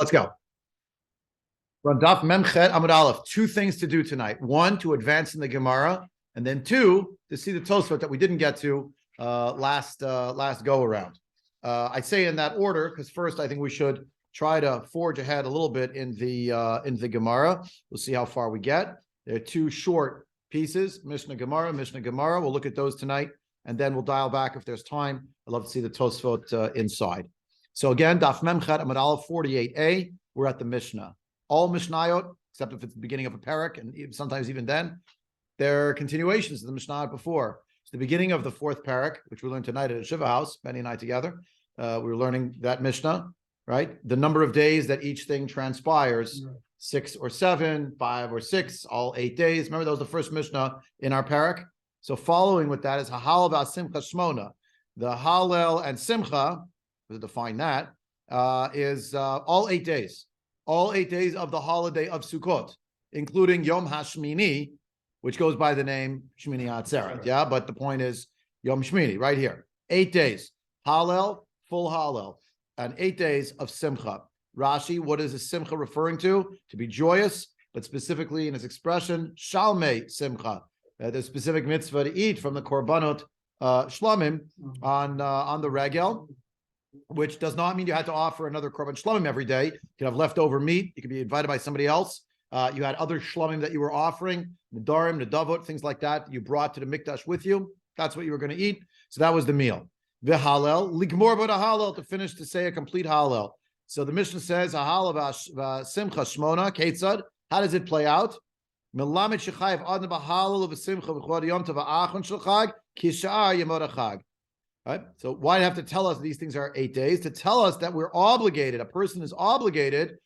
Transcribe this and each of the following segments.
Let's go. We're on Daf Memchet Amud Aleph. Two things to do tonight. One, to advance in the Gemara, and then two, to see the Tosfot that we didn't get to last go around. I say in that order because first I think we should try to forge ahead a little bit in the Gemara. We'll see how far we get. There are two short pieces, Mishnah Gemara. We'll look at those tonight, and then we'll dial back if there's time. I'd love to see the Tosfot inside. So again, Daf Memchet Amud Aleph 48a. We're at the Mishnah. All Mishnayot, except if it's the beginning of a parak, and sometimes even then, they're continuations of the Mishnayot before. It's the beginning of the fourth parak, which we learned tonight at a Shiva house, Benny and I together. We were learning that Mishnah, right? The number of days that each thing transpires, 6 or 7, 5 or 6, all 8 days. Remember, that was the first Mishnah in our parak. So following with that is Hahal Simcha Shmona. The Hallel and Simcha, to define that, is all 8 days. All 8 days of the holiday of Sukkot, including Yom HaShmini, which goes by the name Shmini Atzeret. Yeah, but the point is Yom Shmini, right here. 8 days. Hallel, full Hallel, and 8 days of Simcha. Rashi, what is a Simcha referring to? To be joyous, but specifically in its expression, Shalmei Simcha. The specific mitzvah to eat from the Korbanot Shlamim on the Regel, which does not mean you had to offer another korban shlamim every day. You could have leftover meat. You could be invited by somebody else. You had other shlamim that you were offering, nedarim, nedavot, things like that you brought to the mikdash with you. That's what you were going to eat. So that was the meal. V'halel, ligmor b'da halel, to finish to say a complete halel. So the Mishnah says, halel v'simcha shmona, ketzad. How does it play out? Melamed shechayev adon b'halel v'simcha v'chod yom tov v'achon shel kisha yemot chag. Right? So why do you have to tell us these things are 8 days? To tell us that we're obligated, a person is obligated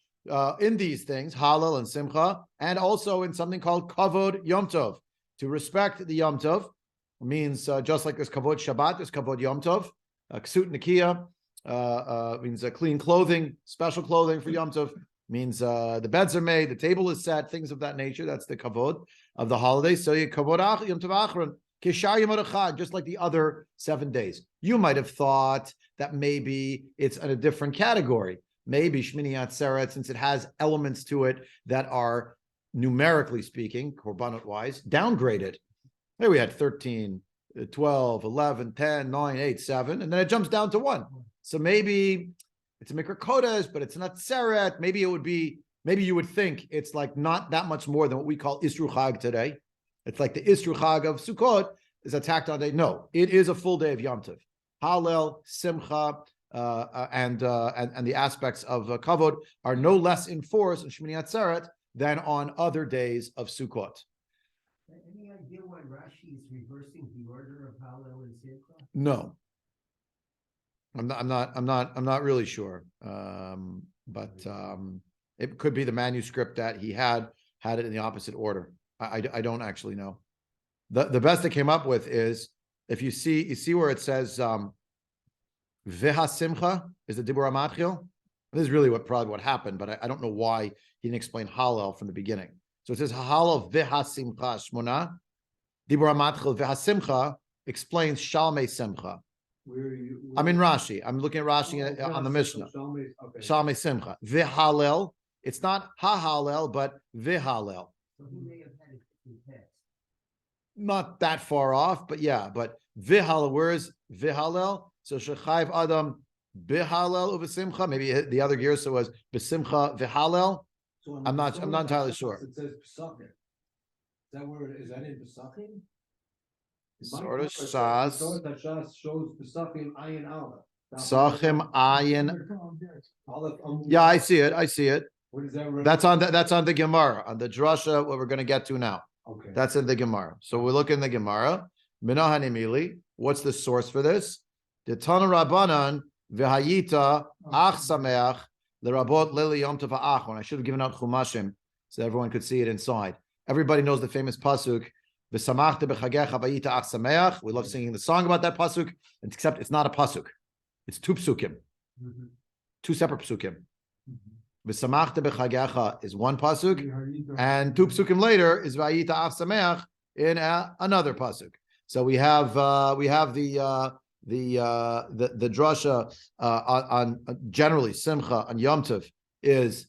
in these things, Hallel and Simcha, and also in something called Kavod Yom Tov. To respect the Yom Tov means just like there's Kavod Shabbat, there's Kavod Yom Tov. Ksut Nikiya means clean clothing, special clothing for Yom Tov. Means the beds are made, the table is set, things of that nature. That's the Kavod of the holiday. So you Kavod Yom Tov Achron. Just like the other 7 days. You might have thought that maybe it's in a different category. Maybe Shmini Atzeret, since it has elements to it that are, numerically speaking, korbanot-wise, downgraded. Maybe we had 13, 12, 11, 10, 9, 8, 7, and then it jumps down to 1. So maybe it's a Mikra Kodesh, but it's not Atzeret. Maybe you would think it's like not that much more than what we call Isru Chag today. It's like the Isru Chag of Sukkot is attacked on day. No, it is a full day of Yom Tov. Hallel, Simcha, and the aspects of Kavod are no less in force in Shmini Atzeret than on other days of Sukkot. Any idea why Rashi is reversing the order of Hallel and Simcha? No, I'm not really sure. But it could be the manuscript that he had it in the opposite order. I don't actually know. The best they came up with is if you see where it says Veha Simcha is the Dibur HaMatchil. This is really probably what happened, but I don't know why he didn't explain Hallel from the beginning. So it says Hallel Veha Simcha Shmona. Dibur HaMatchil Veha Simcha explains Shalmei Simcha. I'm in Rashi. I'm looking at Rashi on the Mishnah. Shalmei Simcha. V'Hallel. It's not Ha-Hallel, but V'Hallel. So he may have had it in text. Not that far off, but yeah. But V'Hallel, where is V'Hallel? So Shechayv Adam B'Hallel u'V'Simcha. Maybe the other Girsa was B'Simcha V'Hallel. So I'm not entirely sure. It says Pesachim. Is that where is that in Pesachim? Sort of Shas. That Shas shows Pesachim Ayin Aleph. Pesachim Ayin. Yeah, I see it. What is that? That's on the Gemara, on the drasha, what we're going to get to now. Okay. That's in the Gemara. So we look in the Gemara. Minahani Mili. What's the source for this? The Tana Rabbanan v'hayita ach sameach lerabot lili yom tov ha'achron. I should have given out chumashim so everyone could see it inside. Everybody knows the famous pasuk. V'samachta b'chagecha v'hayita ach sameach. We love singing the song about that pasuk, except it's not a pasuk. It's 2 psukim, 2 separate psukim. V'samachta b'chagecha is 1 pasuk, and 2 psukim later is v'ayita ach sameach in another pasuk. So we have the drasha on generally Simcha on Yom Tov is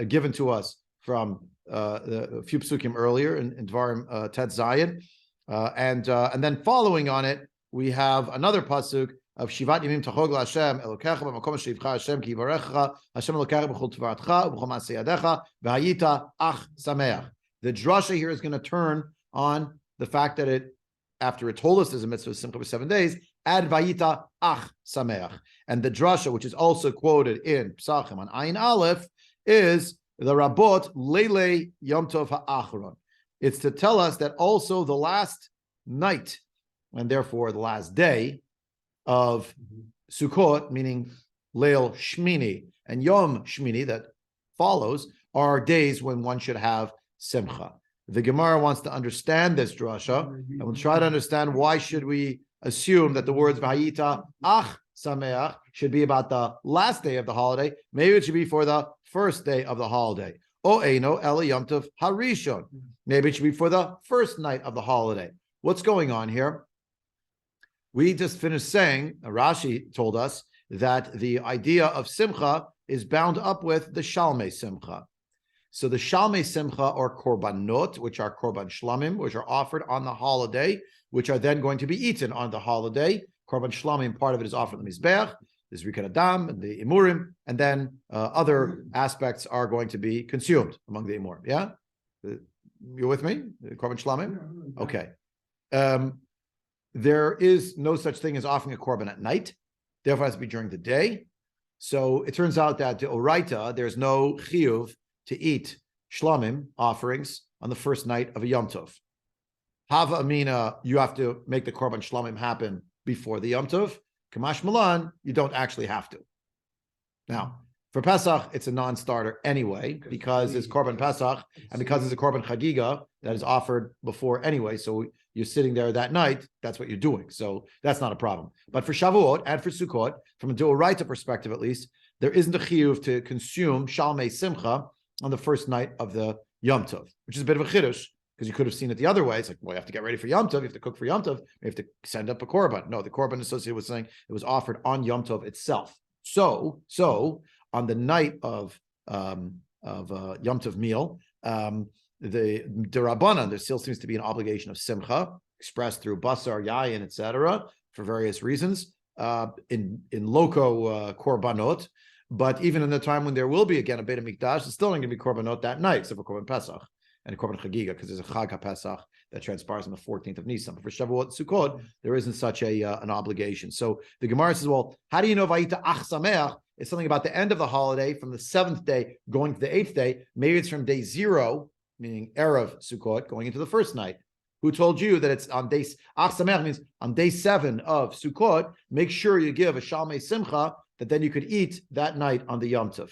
given to us from a few psukim earlier in Dvarim Tet Zayin, and then following on it, we have another pasuk of Shivat Yamim Tachog LaHashem Elokecha B'Makom Shivcha Hashem Ki Yivarecha Hashem Elokecha B'Chol Tvaratcha B'Chol Ma'aseh Yadecha V'Hayita Ach Sameach. The drasha here is going to turn on the fact that it, after it told us there's a mitzvah of Simcha for 7 days, add Vayita Ach Sameach. And the drasha, which is also quoted in Psachim on Ayin Aleph, is the Rabot Lele Yom Tov Ha'achron. It's to tell us that also the last night, and therefore the last day of Sukkot, meaning Leil Shmini and Yom Shmini that follows, are days when one should have Simcha. The Gemara wants to understand this drasha, and we'll try to understand why should we assume that the words Vayita Ach Sameach should be about the last day of the holiday. Maybe it should be for the first day of the holiday. O Eino Ela Yom Tov Harishon. Maybe it should be for the first night of the holiday. What's going on here? We just finished saying, Rashi told us that the idea of Simcha is bound up with the Shalmei Simcha. So the Shalmei Simcha are korbanot, which are korban shlamim, which are offered on the holiday, which are then going to be eaten on the holiday. Korban shlamim, part of it is offered on the Mizbech, there's Rikad Adam, and the Imurim, and then other aspects are going to be consumed among the Imurim. Yeah? You're with me? Korban shlamim? Okay. There is no such thing as offering a korban at night. Therefore, it has to be during the day. So it turns out that the Oraita, there's no chiyuv to eat shlamim offerings on the first night of a Yom Tov. Hava Amina, you have to make the korban shlamim happen before the Yom Tov. Kamash Malan, you don't actually have to. Now, for Pesach, it's a non-starter anyway, because it's korban Pesach, and because it's a korban chagiga that is offered before anyway, so you're sitting there that night, that's what you're doing. So that's not a problem. But for Shavuot and for Sukkot, from a D'oraita perspective at least, there isn't a chiyuv to consume Shalmei Simcha on the first night of the Yom Tov, which is a bit of a chiddush, because you could have seen it the other way. It's like, well, you have to get ready for Yom Tov, you have to cook for Yom Tov, you have to send up a korban. No, the korban associated with saying it was offered on Yom Tov itself. So on the night of Yom Tov meal, the Rabbanan, there still seems to be an obligation of Simcha expressed through Basar, Yayin, etc., for various reasons, in loco korbanot. But even in the time when there will be again a Beit HaMikdash, it's still not going to be korbanot that night, except for korban Pesach and korban Chagiga, because there's a Chag HaPesach that transpires on the 14th of Nisan. But for Shavuot and Sukkot, there isn't such an obligation. So the Gemara says, well, how do you know Vayita Ach Sameach? It's something about the end of the holiday, from the 7th day going to the 8th day. Maybe it's from day 0, meaning Erev Sukkot, going into the first night. Who told you that it's on day Ach Sameach means on day 7 of Sukkot? Make sure you give a Shalmei Simcha that then you could eat that night on the Yom Tov.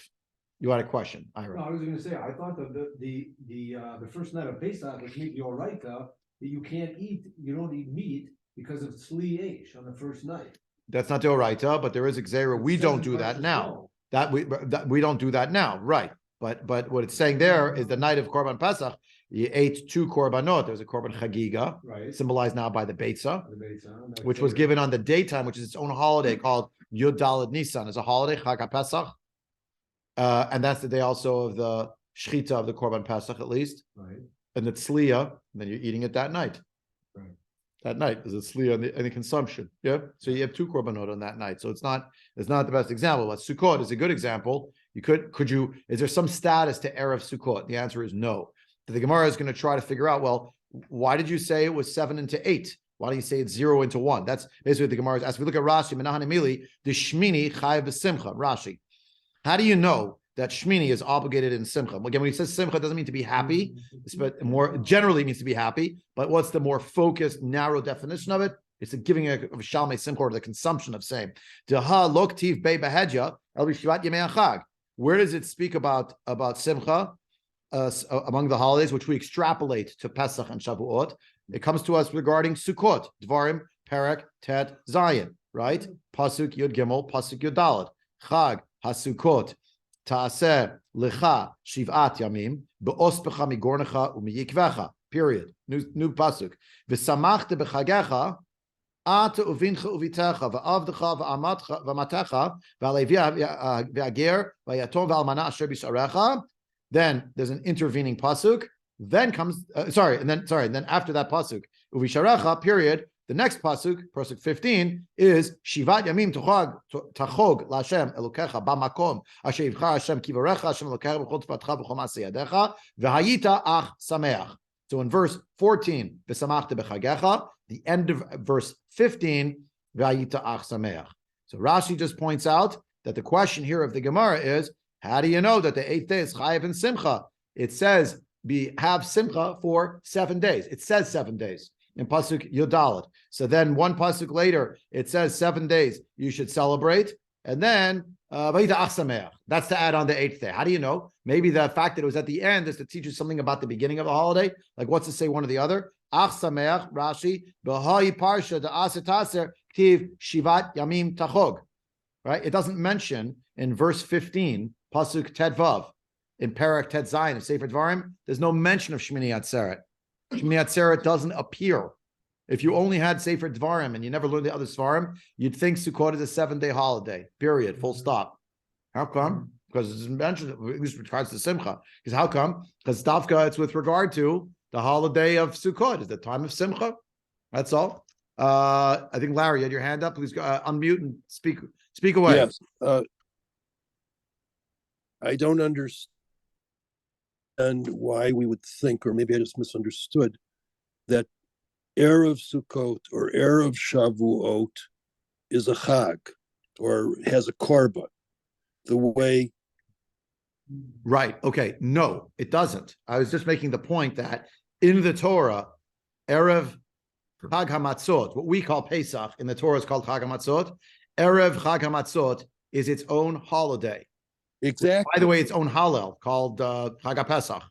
You had a question, Ira? No, I was going to say, I thought that the first night of Pesach, which means your right, that you can't eat, you don't eat meat because of Tzli Eish on the first night. That's not the Oraita, but there is Xera. We don't do that now. That we don't do that now, right? But what it's saying there is the night of Korban Pesach, you ate 2 korbanot. There's a Korban Chagiga, right, symbolized now by the Beitza, which was given on the daytime, which is its own holiday called Yud Daled Nisan. It's a holiday, Chag HaPesach, and that's the day also of the Shechita of the Korban Pesach, at least, right, and the Tzliya, and then you're eating it that night. right. That night is a Tzliya and the consumption. Yeah, so you have 2 korbanot on that night. So it's not the best example, but Sukkot is a good example. You could you? Is there some status to Erev Sukkot? The answer is no. The Gemara is going to try to figure out, well, why did you say it was 7 into 8? Why do you say it's 0 into 1? That's basically what the Gemara is. As we look at Rashi, Menahan Emili, the Shmini Chayav B'Simcha. Rashi, how do you know that Shmini is obligated in Simcha? Again, when he says Simcha, it doesn't mean to be happy, but more generally means to be happy. But what's the more focused, narrow definition of it? It's the giving of Shalmei Simcha, or the consumption of same. Deha Loktiv Bei Behedja El B'Shivat Yemei Achag. Where does it speak about Simcha among the holidays, which we extrapolate to Pesach and Shavuot? It comes to us regarding Sukkot, Dvarim, Perek, Tet, Zayin, right? Pasuk Yud Gimel, Pasuk Yud Daled. Chag HaSukkot, Ta'aseh Lecha Shivat Yamim, Be'ospecha Migornecha Umiyikvecha. Period. New pasuk. V'samachta b'chagecha Ata uvincha uvitecha va'avdecha va'amatcha va'matecha va'alevi v'ager va'yatom va'almana asher b'sharecha. Then there's an intervening pasuk. Then comes and then after that pasuk uvisharecha period. The next pasuk 15, is Shivat Yamim Tachog Lashem Elokecha Bamakom Asher Yivcha Hashem Kivarecha Hashem Elokecha B'chol Tfatcha B'chol Ma'aseh Yadecha V'Hayita Ach Sameach. So in verse 14, V'Samachta B'Chagecha, the end of verse 15, V'Hayita Ach Sameach. So Rashi just points out that the question here of the Gemara is, how do you know that the 8th day is Chayav and Simcha? It says have Simcha for 7 days. It says 7 days in pasuk Yodalet. So then one pasuk later, it says 7 days you should celebrate, and then that's to add on the 8th day. How do you know? Maybe the fact that it was at the end is to teach you something about the beginning of the holiday. Like what's to say one or the other? Ach Sameach, Rashi, B'hai Parsha the Aser Taser Tiv Shivat Yamim Tachog. Right? It doesn't mention in verse 15 pasuk Tet Vav in Parak Tet Zayin of Sefer Dvarim. There's no mention of Shmini Atzeret. Shmini Atzeret doesn't appear. If you only had Sefer Dvarim and you never learned the other Svarim, you'd think Sukkot is a 7-day holiday, period, full stop. How come? Because it's mentioned, at least with regards to Simcha. Because how come? Because Stavka, it's with regard to the holiday of Sukkot, is the time of Simcha. That's all. I think, Larry, you had your hand up. Please go, unmute and speak away. Yes. I don't understand why we would think, or maybe I just misunderstood, that Erev Sukkot or Erev Shavuot is a Chag or has a korban, the way. Right. Okay. No, it doesn't. I was just making the point that in the Torah, Erev Chag HaMatzot, what we call Pesach, in the Torah is called Chag HaMatzot. Erev Chag HaMatzot is its own holiday. Exactly. By the way, its own Hallel called Chag HaPesach.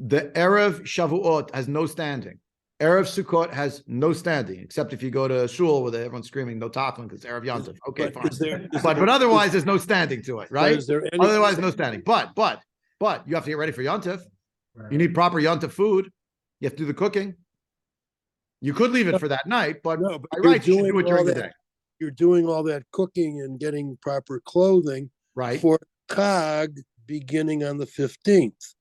The Erev Shavuot has no standing. Erev Sukkot has no standing, except if you go to shul where everyone's screaming no taflin because it's Erev Yontif. Okay, fine. But otherwise, there's no standing to it, right? Otherwise, no standing. But you have to get ready for Yontif. You need proper Yontif food. You have to do the cooking. You could leave it for that night, but by right, you should do it during the day. You're doing all that cooking and getting proper clothing, right, for Chag beginning on the 15th.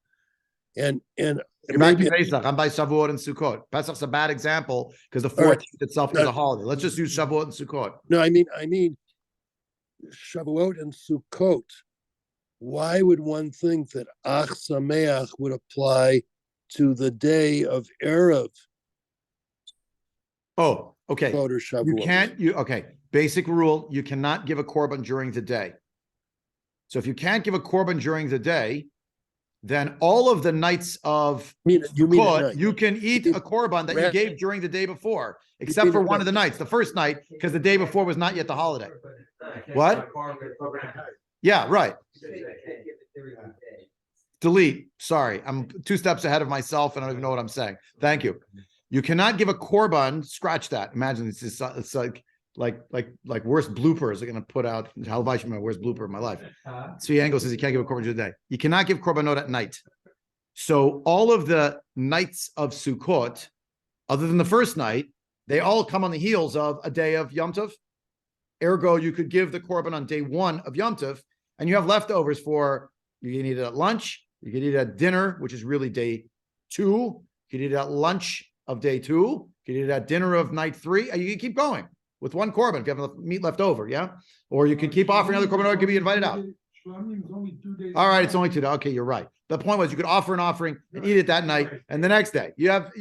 And you're back to Pesach. I'm by Shavuot and Sukkot. Pesach's a bad example because the 14th itself is a holiday. Let's just use Shavuot and Sukkot. No, I mean Shavuot and Sukkot. Why would one think that Ach Sameach would apply to the day of Erev? Oh, okay. You can't. Basic rule: you cannot give a korban during the day. So if you can't give a korban during the day, then all of the nights of Sukkot, you can eat a korban that you gave during the day before, except for one of the nights, the first night, because the day before was not yet the holiday. What? Yeah, right. Delete. Sorry, I'm 2 steps ahead of myself, and I don't even know what I'm saying. Thank you. You cannot give a korban. Scratch that. Imagine it's like worst bloopers. They're going to put out Halvai my worst blooper of my life. Tzvi Engel says you can't give a korban during the day. You cannot give korbanot at night. So all of the nights of Sukkot, other than the first night, they all come on the heels of a day of Yom Tov. Ergo, you could give the korban on day 1 of Yom Tov, and you have leftovers for, you can eat it at lunch, you can eat it at dinner, which is really day 2, you can eat it at lunch of day 2, you can eat it at dinner of night 3, and you can keep going with one korban if you have meat left over, yeah? Or you can keep offering other korban, or you can be invited out. All right, it's only 2 days. Okay, you're right. The point was you could offer an offering and eat it that night, and the next day you have,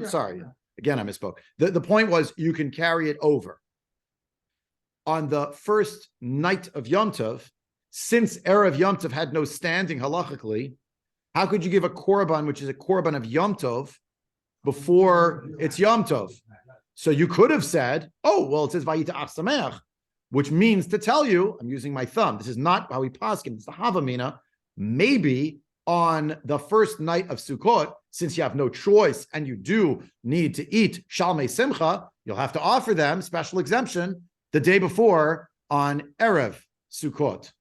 sorry, again, I misspoke. The point was you can carry it over. On the first night of Yom Tov, since Erev Yom Tov had no standing halachically, how could you give a korban, which is a korban of Yom Tov, before it's Yom Tov? So you could have said, oh, well, it says Vayita Ach Sameach, which means to tell you, I'm using my thumb, this is not how we paskin, it's the Havamina, maybe on the first night of Sukkot, since you have no choice and you do need to eat Shalmei Simcha, you'll have to offer them special exemption the day before on Erev Sukkot.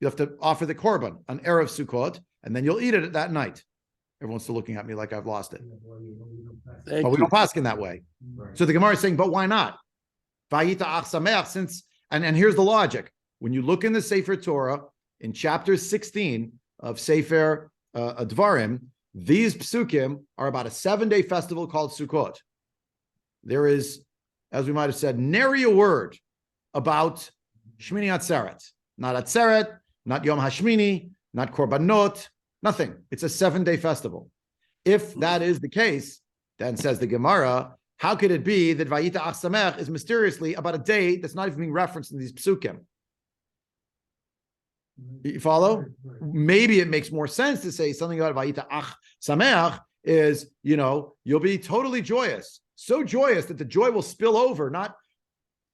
You have to offer the korban on Erev Sukkot, and then you'll eat it that night. Everyone's still looking at me like I've lost it. Thank But we you. don't pass in that way. Right. So the Gemara is saying, but why not? Vayita ach sameach, since, and here's the logic. When you look in the Sefer Torah, in chapter 16 of Sefer Dvarim, these psukim are about a 7-day festival called Sukkot. There is, as we might have said, nary a word about Shmini Atzeret. Not Atzeret, not Yom HaShmini, not Korbanot, nothing. It's a 7-day festival. If that is the case, then says the Gemara, how could it be that Vayita Ach Samech is mysteriously about a day that's not even being referenced in these psukim? You follow? Maybe it makes more sense to say something about Vayita Ach Sameach is, you'll be totally joyous. So joyous that the joy will spill over, not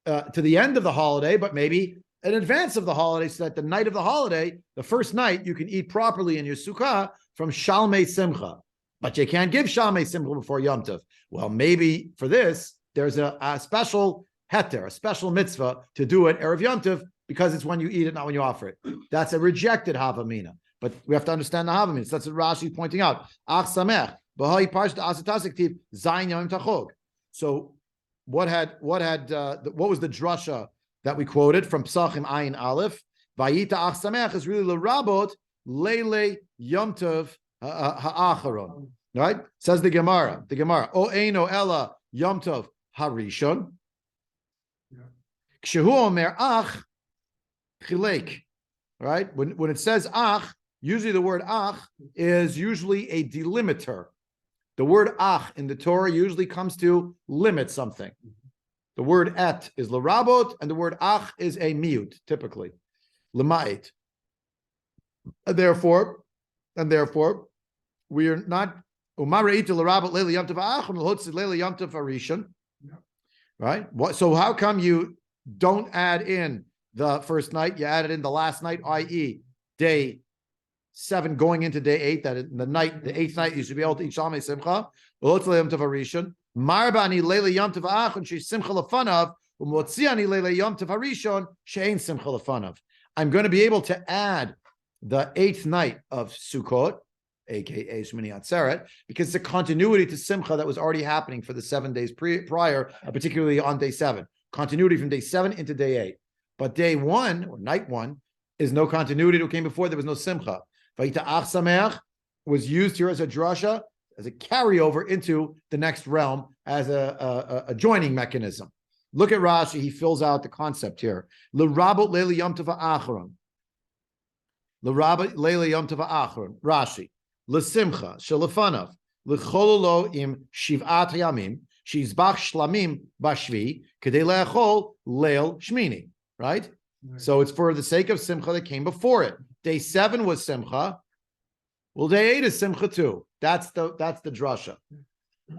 to the end of the holiday, but maybe in advance of the holiday, so that the night of the holiday, the first night, you can eat properly in your sukkah from Shalmei Simcha. But you can't give Shalmei Simcha before Yom Tov. Well, maybe for this, there's a special heter, a special mitzvah to do it Erev Yom Tov, because it's when you eat it, not when you offer it. That's a rejected Havamina. But we have to understand the Havamina. So that's what Rashi is pointing out. Ach Samech, B'hai Parshat Asatazik Tiv, Zayin Yom Tachog. So what was the drasha that we quoted from Psachim Ayin Aleph? Vayita Ach Samech is really l'rabot Leile Yom Tov Ha'acharon. Right? Says the Gemara. O Eino Ella Yom Tov Harishon. Kshehu Omer Ach Chilek. Right? When it says Ach, usually the word Ach is usually a delimiter. The word Ach in the Torah usually comes to limit something. The word et is l'rabot, and the word ach is a miut, typically. L'ma'it. And therefore, we are not right? So how come you don't add in the first night? You add it in the last night, i.e., day 7 going into day 8. That in the 8th night, you should be able to eat Shalmei Simcha. Marbani leila yom tov achon she simcha lefanav umotziani leila yom tov harishon she'ein simcha lefanav. I'm going to be able to add the 8th night of Sukkot, aka Shmini Atzeret, because it's a continuity to Simcha that was already happening for the 7 days prior, particularly on day 7. Continuity from day 7 into day 8. But day 1 or night 1 is no continuity to what came before. There was no Simcha. Vayita Ach Sameach was used here as a drasha, as a carryover into the next realm, as a joining mechanism. Look at Rashi; he fills out the concept here. L'rabot leili yom tov ha'acharon. L'rabot leili yom tov ha'acharon. Rashi. L'simcha shelefanav l'chololo im shiv'at yamim shizbach shlamim bashvi kedei le'achol leil shmini. Right. So it's for the sake of Simcha that came before it. Day 7 was Simcha. Well, day 8 is Simcha too. That's the drasha.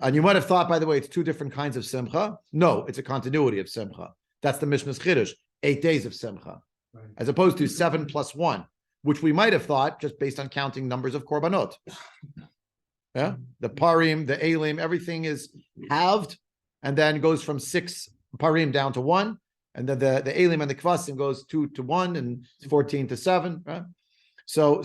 And you might have thought, by the way, it's 2 different kinds of Simcha. No, it's a continuity of Simcha. That's the Mishnah's Chiddush, 8 days of Simcha, Right. as opposed to 7 plus 1, which we might have thought just based on counting numbers of korbanot. Yeah, the parim, the elim, everything is halved, and then goes from 6 parim down to 1, and then the elim and the kvasim goes 2 to 1 and 14 to 7. Right. So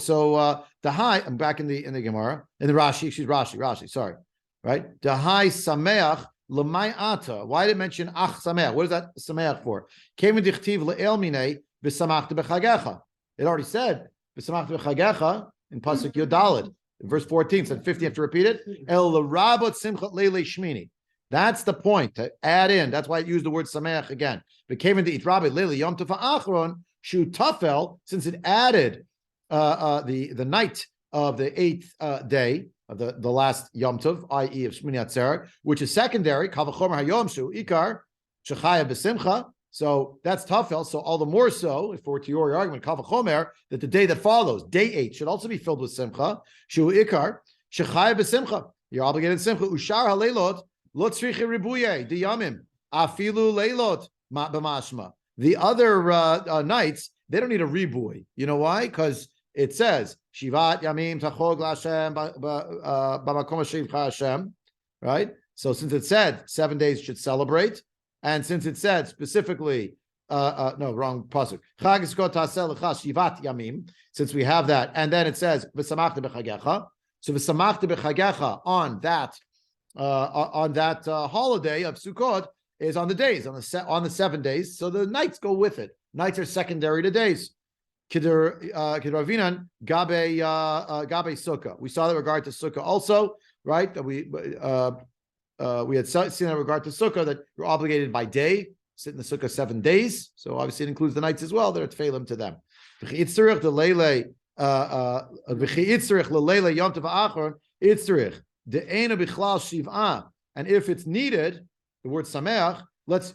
the high. I'm back in the Gemara in the Rashi. Rashi. Sorry, right. The high sameach l'may ata. Why did it mention ach sameach? What is that sameach for? Came in dichtiv le'el minei v'samachta b'chagecha. It already said v'samachta b'chagecha in pasuk Yodalid, verse 14. Said 50. You have to repeat it. El l'rabot simchat leilei shmini. That's the point to add in. That's why it used the word sameach again. But came into itrabit leilei yom tov ha'achron shu tafel, since it added the night of the 8th day of the last Yom Tov, i.e. of Shmini Atzeret, which is secondary, Kavachomer Hayom Shu Ikar Shechaya B'Simcha. So that's Tafel. So all the more so, if we're to your argument, Kavachomer, that the day that follows, day 8, should also be filled with Simcha. Shu Ikar Shechaya B'Simcha. You're obligated Simcha. Ushar HaLeilot Lo Tzriche Ribuye Diyamim Afilu Leilot B'Mashma. The other nights, they don't need a ribuy. You know why? Because it says Shivat Yamim Tachog LaHashem B'Makom Shivcha Hashem, right? So since it said 7 days should celebrate, and since it said specifically, no, wrong pasuk. Chag Sukkot Taseh Lecha Shivat Yamim. Since we have that, and then it says V'Samachta B'Chagecha. So v'samachta b'chagecha on that holiday of Sukkot is on the days on the 7 days. So the nights go with it. Nights are secondary to days. Kidravinan gabe Sukkah. We saw that in regard to Sukkah also, right? That we had seen in regard to Sukkah that you're obligated by day. Sit in the Sukkah 7 days. So obviously it includes the nights as well. That are tefillim to them. And if it's needed, the word sameach,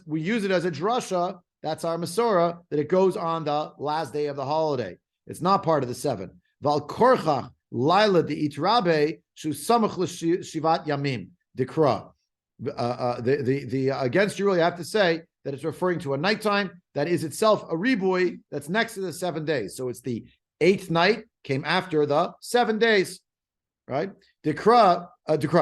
we use it as a drasha. That's our Masorah, that it goes on the last day of the holiday. It's not part of the 7. Val korchach laila de itrabe shu samach shivat yamim dekra. Against you really have to say that it's referring to a nighttime that is itself a riboy that's next to the 7 days. So it's the 8th night came after the 7 days, right? Dekra,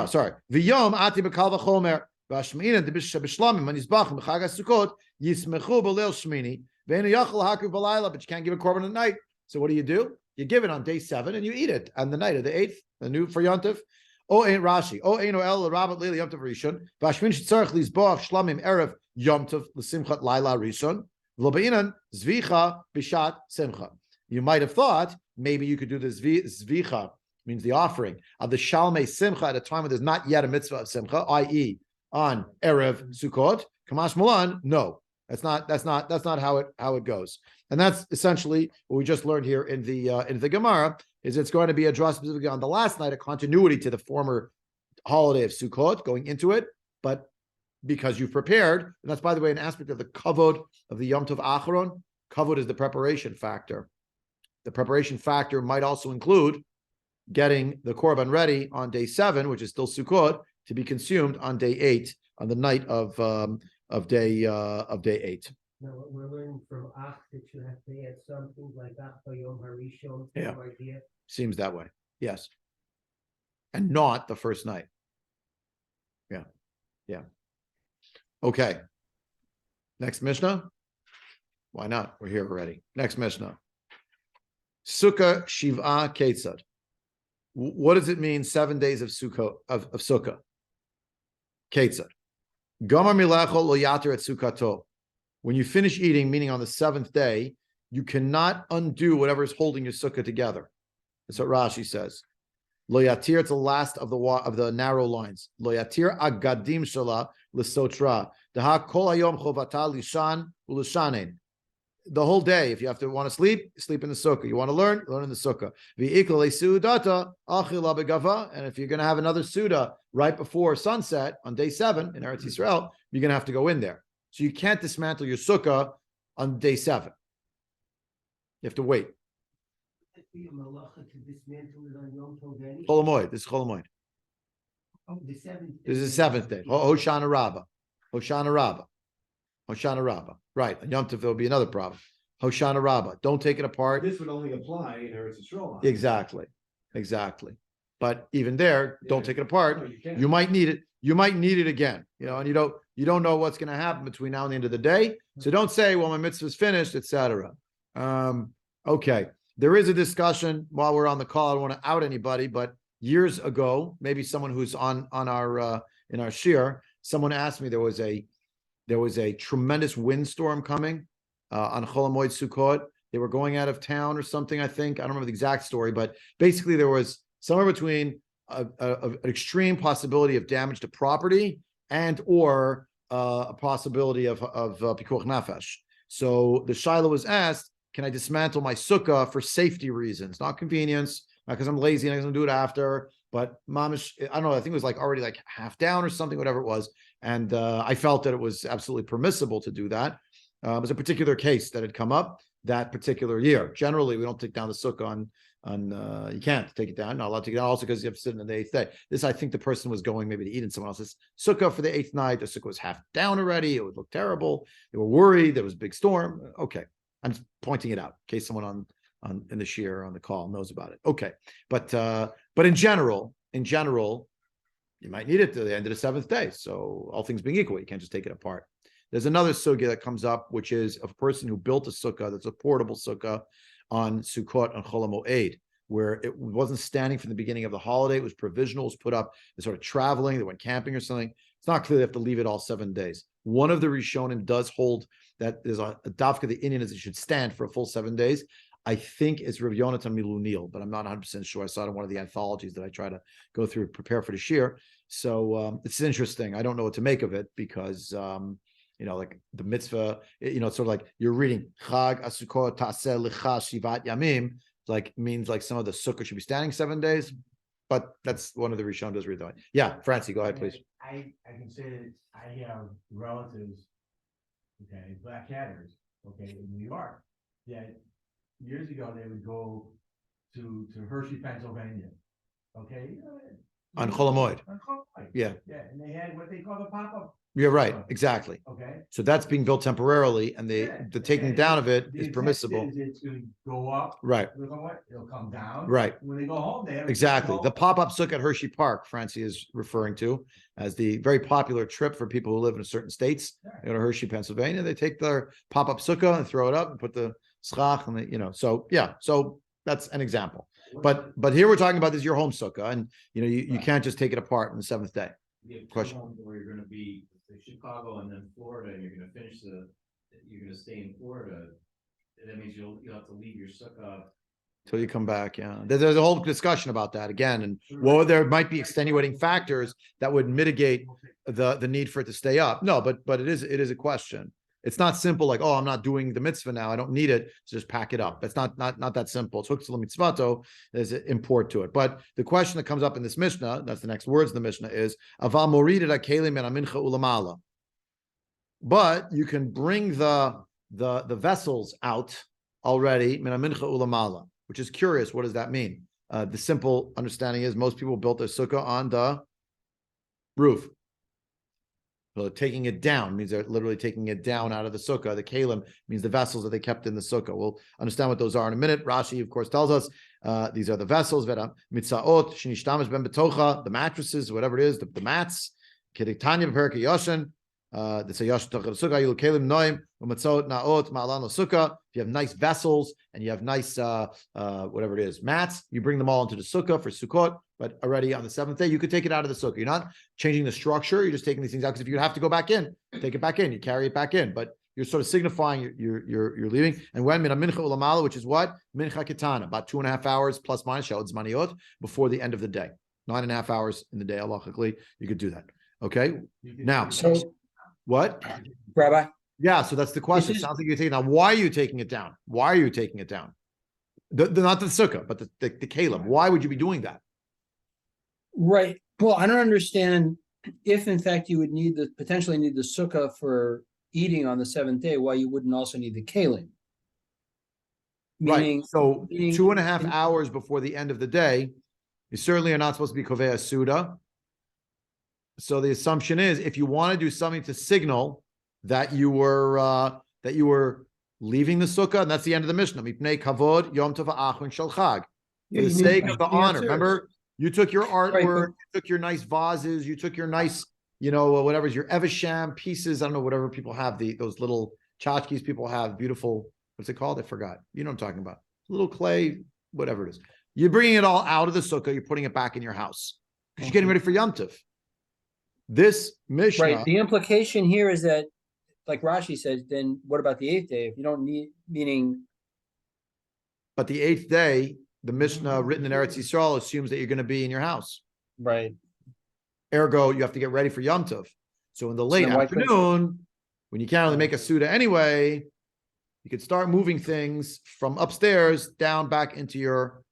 sorry. V'yom ati b'kal v'chomer. V'ashmina b'shlamim v'nizbachim b'chag HaSukkot yismechu b'leil shmini v'enu yachal haku b'layla, but you can't give a korban at night. So what do? You give it on day 7 and you eat it on the night of the 8th, the new for Yontif. O ain't Rashi. O ain't el rabat leila Yom Tov Rishon. V'ashmin shetzarich lizbach shlamim erev Yom Tov l'simchat laila Rishon. V'lobe'inan zvicha b'shat simcha. You might have thought maybe you could do the zvicha, means the offering of the shalmei simcha at a time when there's not yet a mitzvah of simcha, i.e., on erev Sukkot. Kamash Malan, no, that's not how it goes. And that's essentially what we just learned here in the Gemara. Is it's going to be addressed specifically on the last night, a continuity to the former holiday of Sukkot, going into it, but because you've prepared, and that's, by the way, an aspect of the kavod of the Yom Tov Acharon. Kavod is the preparation factor. The preparation factor might also include getting the korban ready on day 7, which is still Sukkot, to be consumed on day 8, on the night of day 8. Now, we're learning from Ach that you have to add some things like that for Yom HaRishon. Yeah. Idea. Seems that way, yes, and not the first night. Yeah. Okay. Next Mishnah. Why not? We're here already. Next Mishnah. Sukka Shiva Ketzad. What does it mean? 7 days of Sukkah of Sukkah. Ketzad. Gamar milachol lo yater et sukkato. When you finish eating, meaning on the 7th day, you cannot undo whatever is holding your sukkah together. That's what Rashi says. Lo yatir, it's the last of the narrow lines. Lo yatir agadim shala l'sotra. Daha kol hayom chovata lishan u'lishanein. The whole day, if you want to sleep, sleep in the sukkah. You want to learn in the sukkah. And if you're going to have another suda right before sunset on day 7 in Eretz Yisrael, you're going to have to go in there. So you can't dismantle your sukkah on day 7. You have to wait. Chol Hamoed. This is Chol Hamoed. Oh, the 7th. This is the 7th day. Hoshana Rabbah. Hoshana Rabbah. Hoshana Rabbah. Right. On Yom Tov, there'll be another problem. Hoshana Rabbah. Don't take it apart. This would only apply in Eretz Yisrael. Exactly. But even there, don't take it apart. No, you might need it. You might need it again. And you don't know what's going to happen between now and the end of the day. So don't say, well, my mitzvah's finished, etc. Okay. There is a discussion while we're on the call. I don't want to out anybody, but years ago, maybe someone who's on our in our shir, someone asked me there was a tremendous windstorm coming on Chol Hamoed Sukkot. They were going out of town or something, I think. I don't remember the exact story, but basically there was somewhere between an extreme possibility of damage to property and or a possibility of pikuach nefesh. So the shaila was asked, can I dismantle my sukkah for safety reasons, not convenience, not because I'm lazy and I'm going to do it after, but mamish, I don't know, I think it was already half down or something, whatever it was. And I felt that it was absolutely permissible to do that. It was a particular case that had come up that particular year. Generally, we don't take down the sukkah on you can't take it down, not allowed to take it down, also because you have to sit in the 8th day. This, I think the person was going maybe to eat in someone else's sukkah for the 8th night. The sukkah was half down already. It would look terrible. They were worried. There was a big storm. Okay. I'm just pointing it out in case someone on in the shir on the call knows about it. Okay. But in general, you might need it to the end of the 7th day. So all things being equal, you can't just take it apart. There's another sugya that comes up, which is a person who built a sukkah that's a portable sukkah on Sukkot on Chol Hamoed. where it wasn't standing from the beginning of the holiday. It was provisional, it was put up, they sort of traveling, they went camping or something. It's not clear they have to leave it all 7 days. One of the Rishonim does hold that there's a dafka, the Indian is it should stand for a full 7 days. I think it's Rav Yonatan Milunil, but I'm not 100% sure. I saw it in one of the anthologies that I try to go through, prepare for the shir. So it's interesting. I don't know what to make of it because, like the mitzvah, it's sort of like you're reading Chag Asukot Taseh Licha Shivat Yamim, like means like some of the sukkah should be standing 7 days, but that's one of the Rishon does read that. Yeah, Francie, go ahead, please. I can say that I have relatives, okay, black hatters, okay, in New York, that years ago they would go to Hershey, Pennsylvania, okay? On Chol Hamoed. On Chol Hamoed. Yeah. Yeah, and they had what they call the pop-up. You're right, exactly. Okay. So that's being built temporarily, and the taking And down of it the is intent permissible. is it's gonna go up. Right. It'll come down. Right. When they go home, they have. Exactly. The pop-up sukkah at Hershey Park, Francie is referring to as the very popular trip for people who live in certain states. They go to Hershey, Pennsylvania. They take their pop-up sukkah and throw it up and put the schach and so yeah. So that's an example. But here we're talking about this your home sukkah, and you can't just take it apart on the 7th day. Question. Where you're going to be Chicago and then Florida, and you're going to you're going to stay in Florida. That means you'll have to leave your sukkah Till you come back, yeah. There's a whole discussion about that again, and there might be extenuating factors that would mitigate the need for it to stay up. No, but it is a question. It's not simple like, oh, I'm not doing the mitzvah now, I don't need it, so just pack it up. That's not that simple. So mitzvato, there's an import to it. But the question that comes up in this Mishnah, that's the next words in the Mishnah, is aval morid kelim min mincha ulamala. But you can bring the vessels out already min mincha ulamala, which is curious. What does that mean? The simple understanding is most people built their sukkah on the roof. So taking it down means they're literally taking it down out of the sukkah. The kalim means the vessels that they kept in the sukkah. We'll understand what those are in a minute. Rashi, of course, tells us these are the vessels, mitzaot, shinishtamesh ben betocha, the mattresses, whatever it is, the mats, keditanya b'perek yoshin, the sayash tocha sukkah, yilu kalim noim, u'mitzaot naot ma'alan sukkah. If you have nice vessels and you have nice whatever it is, mats, you bring them all into the sukkah for Sukkot. But already on the 7th day, you could take it out of the sukkah. You're not changing the structure. You're just taking these things out. Because if you have to go back in, take it back in. You carry it back in. But you're sort of signifying you're leaving. And when mina mincha ulamala, which is what mincha kitana, about 2.5 hours plus minus shalot zmaniot before the end of the day. 9.5 hours in the day. Halachically, you could do that. Okay. Now, So, what, Rabbi? Yeah. So that's the question. It sounds like you're taking it down. Why are you taking it down? Why are you taking it down? Not the sukkah, but the kalim. Why would you be doing that? Right. Well, I don't understand if in fact you would potentially need the sukkah for eating on the 7th day, why you wouldn't also need the kalim. Right. So 2.5 hours before the end of the day, you certainly are not supposed to be kovea suda. So the assumption is if you want to do something to signal that you were leaving the sukkah, and that's the end of the Mishnah. Mipnei kavod yom tov ha'achron shel chag. For the sake of the honor. Remember, you took your artwork, you took your nice vases, you took your nice, whatever's your Evesham pieces. I don't know, whatever people have, those little tchotchkes people have, beautiful, what's it called? I forgot. You know what I'm talking about. Little clay, whatever it is. You're bringing it all out of the sukkah, you're putting it back in your house. Because you're getting ready for Yom Tov. This Mishnah. Right. The implication here is that, like Rashi says, then what about the 8th day? If you don't need, meaning. But the 8th day, the Mishnah written in Eretz Yisrael assumes that you're going to be in your house. Right. Ergo, you have to get ready for Yom Tov. So in the late afternoon, when you can't really make a Suda anyway, you could start moving things from upstairs down back into your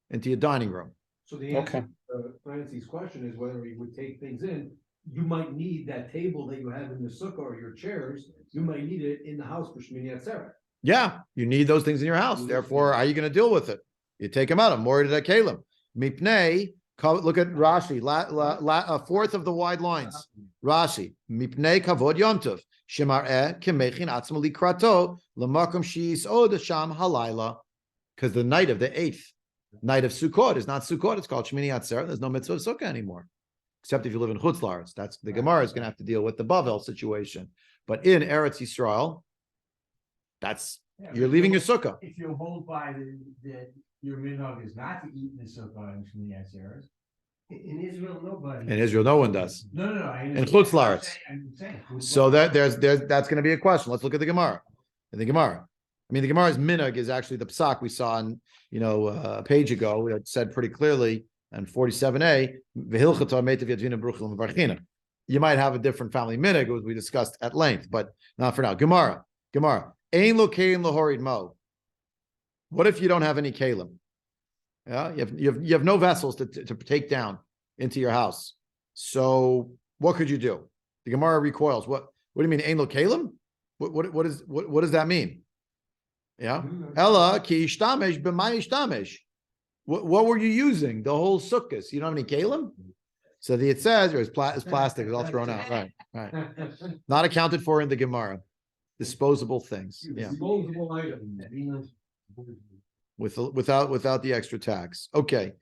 dining room. So the answer to Francie's question is whether he would take things in. You might need that table that you have in the sukkah or your chairs. You might need it in the house for Shmini Atzeret. Yeah, you need those things in your house. Therefore, how are you going to deal with it? You take them out. I'm worried that Kalim. Mipnei, look at Rashi, a fourth of the wide lines. Rashi, Mipnei kavod Yom Tov, shemar'eh kemechin atzma likrato, lamakom she'is od sham halayla. Because the night of the 8th, night of Sukkot is not Sukkot, it's called Shmini Atzeret. There's no mitzvah of Sukkah anymore. Except if you live in Chutz La'aretz. That's the Gemara is going to have to deal with the Bavel situation. But in Eretz Yisrael, that's Yeah, You're but leaving you- your sukkah. If you hold by that your minhag is not to eat in the sukkah on Shmini Atzeres. In Israel, nobody. In Israel, no one does. No. I In understand. Chutz La'aretz. I'm saying. So that's going to be a question. Let's look at the Gemara. The Gemara. I mean, the Gemara's minhag is actually the psak we saw in, a page ago that said pretty clearly in 47a, "V'hilchata meitav yadvina bruchil mevarchina." You might have a different family minhag, as we discussed at length, but not for now. Gemara. Ein lo kein lahorid mo. What if you don't have any kalim? Yeah, you have no vessels to take down into your house. So what could you do? The Gemara recoils. What do you mean ein lo kalim? What does that mean? Yeah. Ella ki ishtamesh b'may ishtamesh. What were you using? The whole sukkahs. You don't have any kalim? So it says it's plastic. It's all thrown out. Right. Not accounted for in the Gemara. Disposable things. Yeah. Disposable item. Without the extra tax. Okay.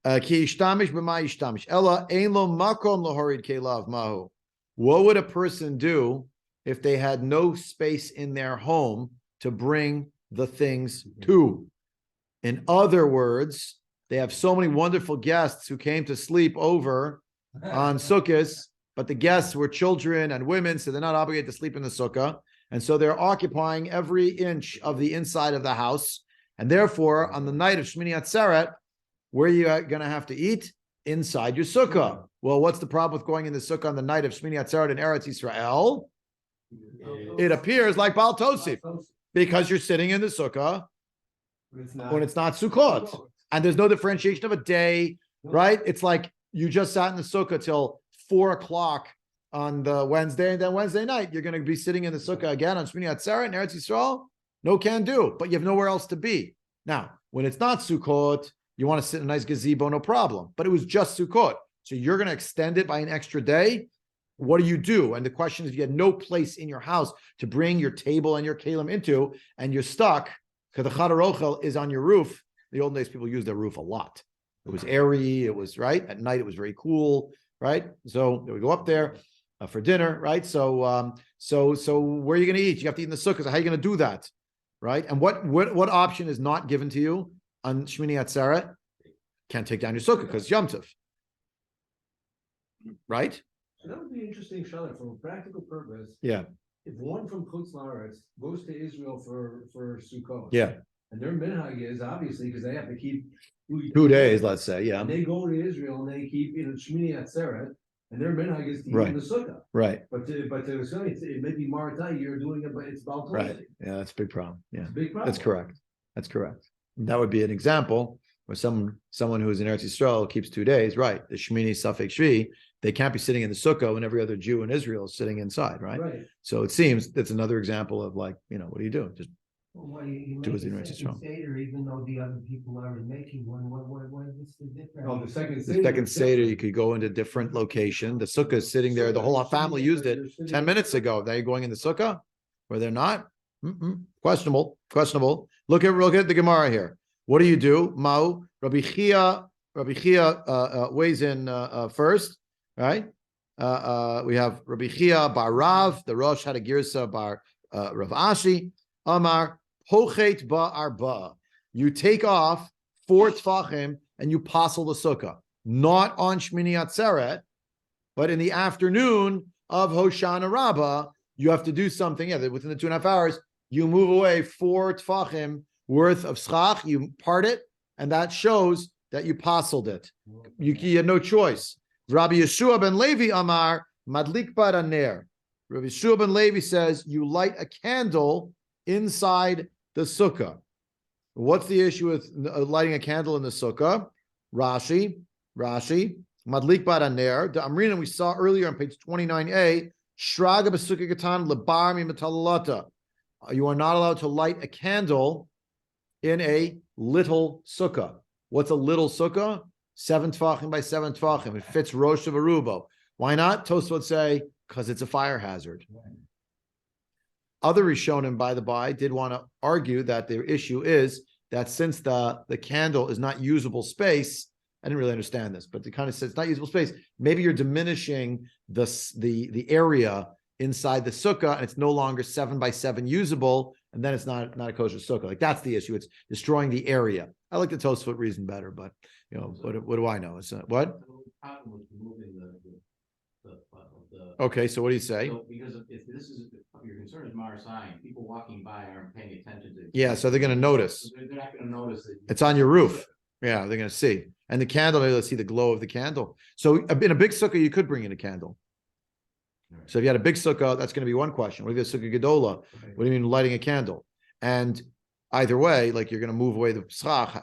Ki ishtamish b'ma ishtamish. Ella ein lo makom lahorid kelav mahu. What would a person do if they had no space in their home to bring the things to? In other words, they have so many wonderful guests who came to sleep over on Sukkot, but the guests were children and women, so they're not obligated to sleep in the sukkah. And so they're occupying every inch of the inside of the house. And therefore, on the night of Shmini Atzeret, where you are going to have to eat? Inside your sukkah. Well, what's the problem with going in the sukkah on the night of Shmini Atzeret in Eretz Yisrael? It appears like Baal Tosif, because you're sitting in the sukkah when it's not Sukkot. And there's no differentiation of a day, right? It's like you just sat in the sukkah till 4:00 on the Wednesday, and then Wednesday night, you're going to be sitting in the sukkah again on Shmini Atzeret in Eretz Yisrael. No can do, but you have nowhere else to be. Now, when it's not Sukkot, you want to sit in a nice gazebo, no problem. But it was just Sukkot. So you're going to extend it by an extra day. What do you do? And the question is, if you had no place in your house to bring your table and your kalim into, and you're stuck because the Chadar Ochel is on your roof. The old days, people used their roof a lot. It was airy. It was right at night. It was very cool, right? So we go up there for dinner, right? So where are you going to eat? You have to eat in the sukkah. So how are you going to do that, right? And what option is not given to you on Shmini Atzeret? Can't take down your sukkah because it's Yom Tov, right? So that would be interesting, Charlotte, from a practical purpose. Yeah. If one from Chutz La'aretz goes to Israel for Sukkot. Yeah. And their minhag is obviously because they have to keep 2 days, let's say. Yeah. And they go to Israel and they keep Shmini Atzeret, and their minhag is to eat Right. in the sukkah. Right. But to say it may be Maratai, you're doing it, but it's Baal Right. Tosif. Yeah, that's a big problem. Yeah. It's a big problem. That's correct. That would be an example where someone who is in Eretz Yisrael keeps 2 days, right? The Shmini Safek Shvi, they can't be sitting in the sukkah when every other Jew in Israel is sitting inside, right? Right. So it seems that's another example of like, what do you do? Just Well, you Do make as in a Eretz second Yisrael. Seder, even though the other people aren't making one, what's the difference? No, the second the Seder. second Seder, you could go into a different location. The sukkah is sitting there. The whole family used it 10 minutes ago. Now you're going in the sukkah where they're not. Questionable. Look at the Gemara here. What do you do? Mau Rabbi Chia weighs in first, right? We have Rabbi Chia bar Rav. The Rosh had a girsa bar Rav Ashi. Amar Hochet ba arba. You take off 4 tfachim and you passel the sukkah, not on Shmini Atzeret, but in the afternoon of Hoshana Rabbah, you have to do something. Yeah, within the 2.5 hours, you move away 4 tfachim worth of schach, you part it, and that shows that you passeled it. You had no choice. Rabbi Yeshua ben Levi Amar Madlik bar ner. Rabbi Yeshua ben Levi says you light a candle inside the sukkah. What's the issue with lighting a candle in the sukkah? Rashi, Madlik bar ner. The Amrina we saw earlier on page 29a. Shraga b'sukkah katan lebar mi metalalata. You are not allowed to light a candle in a little sukkah. What's a little sukkah? 7 tfachim by 7 tfachim. It fits Rosh of Arubo. Why not? Tosfot would say, because it's a fire hazard. Other Rishonim, by the by, did want to argue that the issue is that since the candle is not usable space, I didn't really understand this, but it kind of says it's not usable space. Maybe you're diminishing the area inside the sukkah, and it's no longer 7 by 7 usable. and then it's not a kosher sukkah. Like that's the issue. It's destroying the area. I like the Tosfot reason better, but what do I know? It's what? Okay, so what do you say? So, because if this is, your concern is Mara sign, people walking by aren't paying attention to. Yeah, so they're going to notice. They're not gonna notice that. It's on your roof. Yeah, they're going to see. And the candle, maybe they'll see the glow of the candle. So in a big sukkah, you could bring in a candle. So if you had a big sukkah, that's going to be one question. What if you have a sukkah gedola? What do you mean lighting a candle? And either way, like you're going to move away the psach.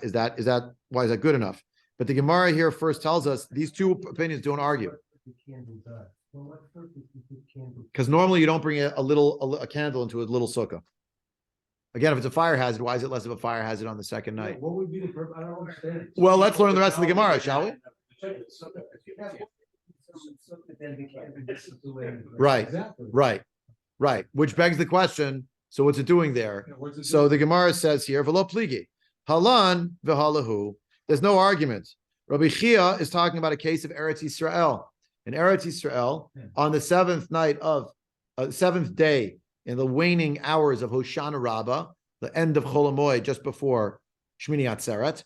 Why is that good enough? But the Gemara here first tells us these two opinions don't argue. Because normally you don't bring a candle into a little sukkah. Again, if it's a fire hazard, why is it less of a fire hazard on the second night? What would be the purpose? I don't understand. Well, let's learn the rest of the Gemara, shall we? Right, Exactly. right. Which begs the question, so what's it doing there? Yeah, what's it So doing? the Gemara says here, v'lo pligi, halan v'halahu. There's no argument. Rabbi Chia is talking about a case of Eretz Yisrael. In Eretz Yisrael, on the seventh day, in the waning hours of Hoshana Rabbah, the end of Chol Hamoed, just before Shmini Atzeret,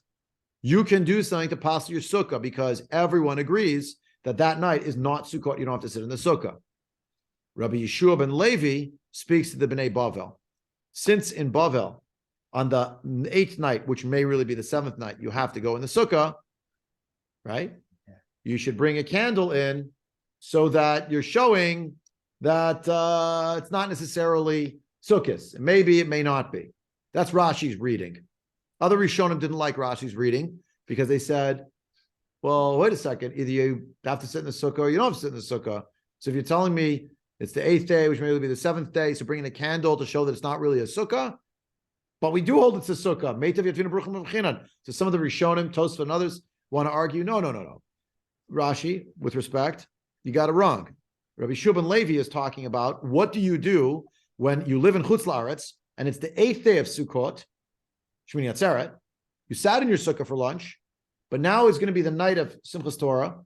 you can do something to pass your sukkah because everyone agrees that night is not Sukkot. You don't have to sit in the sukkah. Rabbi Yeshua ben Levi speaks to the Bnei Bavel. Since in Bavel, on the 8th night, which may really be the 7th night, you have to go in the sukkah, right? You should bring a candle in so that you're showing that it's not necessarily sukkahs. Maybe it may not be. That's Rashi's reading. Other Rishonim didn't like Rashi's reading because they said, well, wait a second, either you have to sit in the sukkah or you don't have to sit in the sukkah. So if you're telling me it's the 8th day, which may be the 7th day, so bringing a candle to show that it's not really a sukkah, but we do hold it's a sukkah. So some of the Rishonim, Tosfot and others want to argue, no. Rashi, with respect, you got it wrong. Rabbi Shub Levi is talking about what do you do when you live in Chutz La'aretz and it's the 8th day of Sukkot, Shmini Atzeret. You sat in your sukkah for lunch, but now it's going to be the night of Simchas Torah,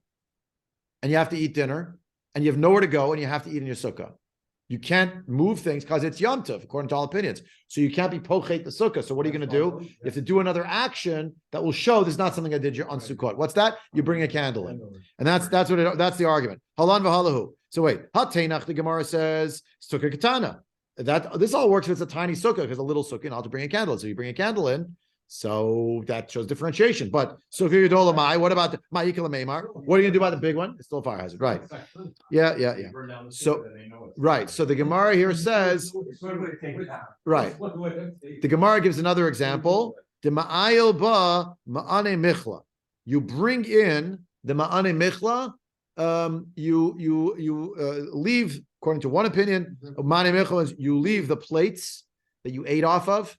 and you have to eat dinner, and you have nowhere to go, and you have to eat in your sukkah. You can't move things because it's Yom Tov, according to all opinions. So you can't be pochet the sukkah. So what are you going to do? You have to do another action that will show this is not something I did on Sukkot. What's that? You bring a candle in, and that's the argument. Halan v'halahu. So wait, Hateinach, the Gemara says sukkah katana. That this all works if it's a tiny sukkah because a little sukkah, and I'll have to bring a candle in. So you bring a candle in. So that shows differentiation. But sukkah gedola mai. What about the ma'ikal meimar? What are you going to do about the big one? It's still a fire hazard, right? Yeah. So right. So the Gemara here says, right. The Gemara gives another example. The ma'ayil ba ma'ane michla. You bring in the ma'ane michla. You leave, according to one opinion, ma'ane michla is you leave the plates that you ate off of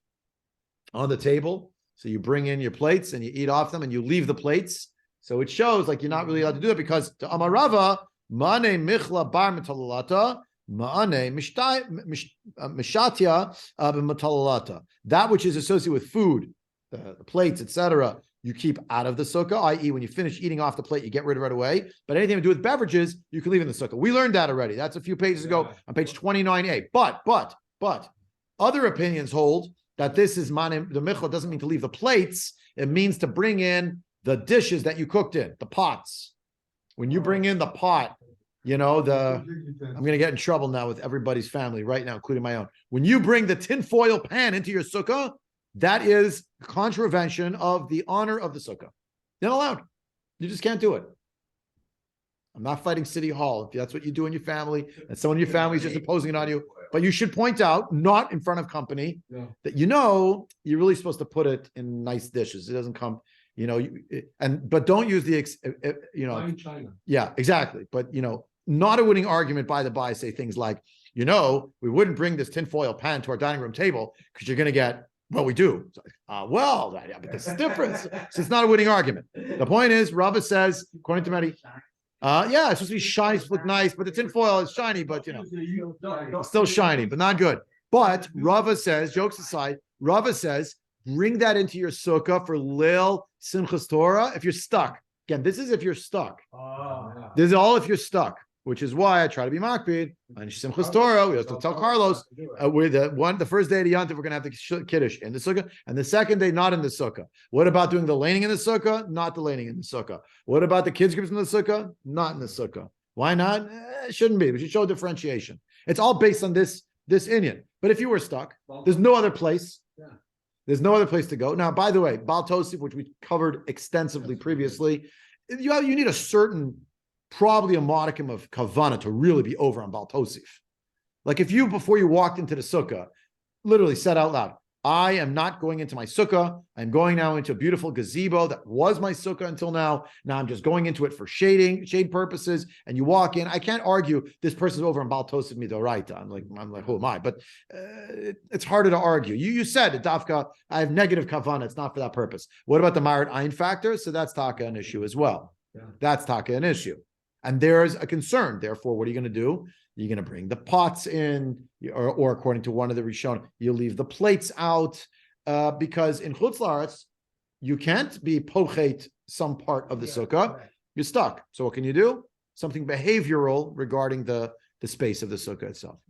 on the table. So you bring in your plates and you eat off them and you leave the plates. So it shows like you're not really allowed to do it because to Amarava, ma'ane michla bar metalalata, ma'ane mishatia b'metalalata. That which is associated with food, the plates, etc., you keep out of the sukkah, i.e. when you finish eating off the plate, you get rid of it right away. But anything to do with beverages, you can leave in the sukkah. We learned that already. That's a few pages ago on page 29a. But other opinions hold that this is the michla doesn't mean to leave the plates. It means to bring in the dishes that you cooked in, the pots. When you bring in the pot, I'm going to get in trouble now with everybody's family right now, including my own. When you bring the tinfoil pan into your sukkah, that is contravention of the honor of the sukkah. You're not allowed. You just can't do it. I'm not fighting City Hall. If that's what you do in your family, and someone in your family is just imposing it on you, but you should point out, not in front of company, that you're really supposed to put it in nice dishes. It doesn't come, but don't use China. Yeah, exactly. But not a winning argument by the by. Say things like, we wouldn't bring this tinfoil pan to our dining room table because you're going to get. Well, we do. But there's a difference. So it's not a winning argument. The point is, Rava says, according to many, it's supposed to be shiny, it's look nice, but the tinfoil is shiny, but it's still shiny, but not good. But Rava says, jokes aside, Rava says, bring that into your sukkah for Lil Simchas Torah if you're stuck. Again, this is if you're stuck. This is all if you're stuck. which is why I try to be makpid. And Simchas Torah, we have to tell Carlos, with the first day of the Yontif, we're going to have the Kiddush in the Sukkah, and the second day, not in the Sukkah. What about doing the laning in the Sukkah? Not the laning in the Sukkah. What about the kids groups in the Sukkah? Not in the Sukkah. Why not? It shouldn't be. We should show differentiation. It's all based on this Indian. But if you were stuck, there's no other place. Yeah. There's no other place to go. Now, by the way, Baal Tosif, which we covered extensively previously, you need a certain, probably a modicum of kavana to really be over on Baal Tosif. Like if you, before you walked into the sukkah, literally said out loud, I am not going into my sukkah. I'm going now into a beautiful gazebo that was my sukkah until now. Now I'm just going into it for shade purposes. And you walk in. I can't argue this person's over on Baal Tosif Midoraita. I'm like, who am I? But it's harder to argue. You said Dafka, I have negative kavana. It's not for that purpose. What about the Marit Ein factor? So that's taka an issue as well. Yeah. That's taka an issue. And there's a concern. Therefore, what are you going to do? You're going to bring the pots in, or according to one of the Rishon, you leave the plates out, because in Chutz La'aretz, you can't be pochet some part of the sukkah. You're stuck. So what can you do? Something behavioral regarding the space of the sukkah itself.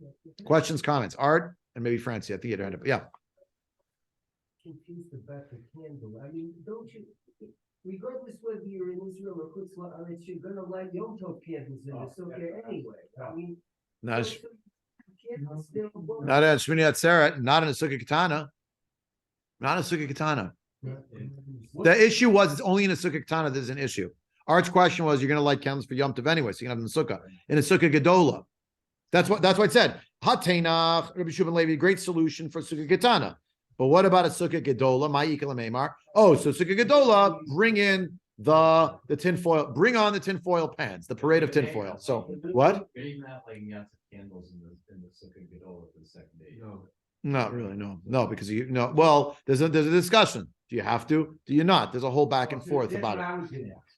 Questions, comments? Art, and maybe Francie at the other end. Yeah. Confused about the candle. I mean, don't you, regardless whether you're in Israel or Chutz La'aretz, you're going to light Yom Tov candles in the sukkah anyway. I mean, Not so candles still burn. in Shmini Atzeret, not in a sukkah katana. Not in a sukkah katana. The issue was it's only in a sukkah katana there's an issue. Art's question was you're going to light candles for Yom Tov anyway, so you can have them in the sukkah. In a sukkah gedola. That's what it said. Hatenach, Rabbi Shubin Levi, great solution for sukkah katana. But what about a sukkah gedola? Ma'ikal meimar. Oh, so sukkah gedola, bring in the tinfoil, bring on the tinfoil pans, the parade of tinfoil. So what? You're even not lighting lots of candles in the Sukkah Gedolah for the second day. No. Not really, no, because well, there's a discussion. Do you have to? Do you not? There's a whole back and forth That's about what it. I was gonna ask.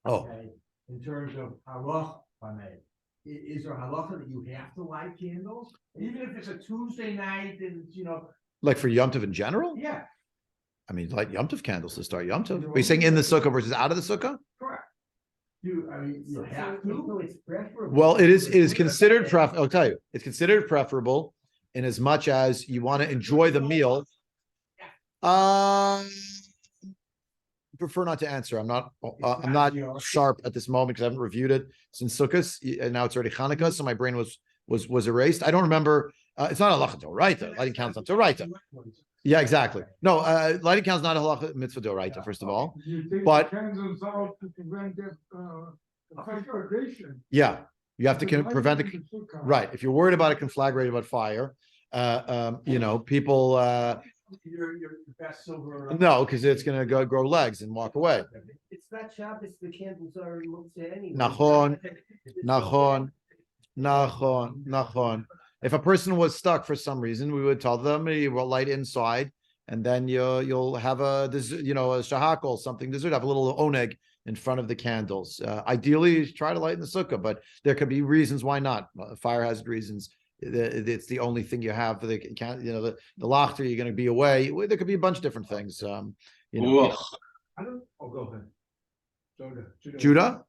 Oh, Okay, in terms of halacha, if I may, is there halacha that you have to light candles? Even if it's a Tuesday night and, like for Yom Tov in general? yeah, I mean, light Yom Tov candles to start Yom Tov. Are you saying in the sukkah versus out of the sukkah? correct. You have So to. it's preferable. Well, it is considered I'll tell you, it's considered preferable in as much as you want to enjoy the meal. Prefer not to answer. I'm not sharp at this moment because I haven't reviewed it since Sukkot, and now it's already Hanukkah, so my brain was erased. I don't remember. It's not a halacha d'oraita. Lighting counts on d'oraita. Yeah, exactly. No, lighting counts not a halacha mitzvah d'oraita. First of all, but yeah, you have to prevent it. Right. If you're worried about a conflagrated about fire, people. Your best silver. No, because it's going to grow legs and walk away. It's not Shabbos, the candles are in Muktzeh anyway. Nachon. If a person was stuck for some reason, we would tell them you will light inside, and then you'll have a shahakol, something dessert, have a little oneg in front of the candles. Ideally, try to light in the sukkah, but there could be reasons why not. Fire hazard reasons. It's the only thing you have for the lachter. You're going to be away. There could be a bunch of different things. I don't. Oh, go ahead. Judah.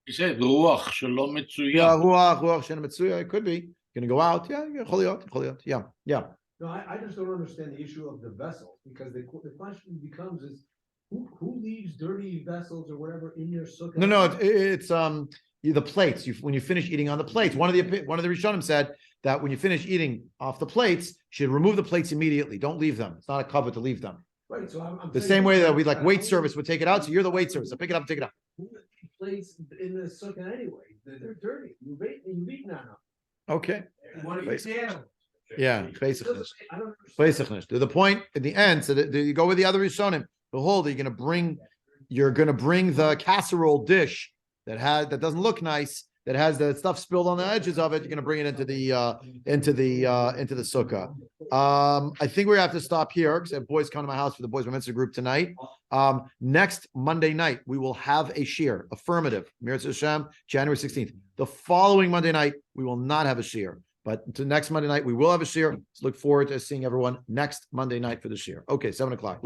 He said ruach shalom Yeah, ruach shena mitzuya. It could be going to go out. Yeah, choliot. Yeah. No, I just don't understand the issue of the vessels, because the question becomes is who leaves dirty vessels or whatever in your sukkah? No, it's the plates. When you finish eating on the plates, one of the Rishonim said that when you finish eating off the plates, you should remove the plates immediately. Don't leave them. It's not a cover to leave them. Right. So I'm The saying same way that we like wait service would take it out. So you're the wait service. So pick it up and take it out. who leaves plates in the sukkah anyway? They're dirty. You've eaten on them. Okay. One of your candles. Yeah. Basically. I don't understand. Basically. To the point at the end. So that you go with the other Rishonim. Behold, you're going to bring the casserole dish that doesn't look nice, that has the stuff spilled on the edges of it. You're going to bring it into the sukkah. I think we have to stop here because I have boys come to my house for the boys mitzvah group tonight. Next Monday night we will have a shiur, affirmative, Mirz Hashem, January 16th. The following Monday night we will not have a shiur, but to next Monday night we will have a shiur. So look forward to seeing everyone next Monday night for the shiur. Okay, 7:00.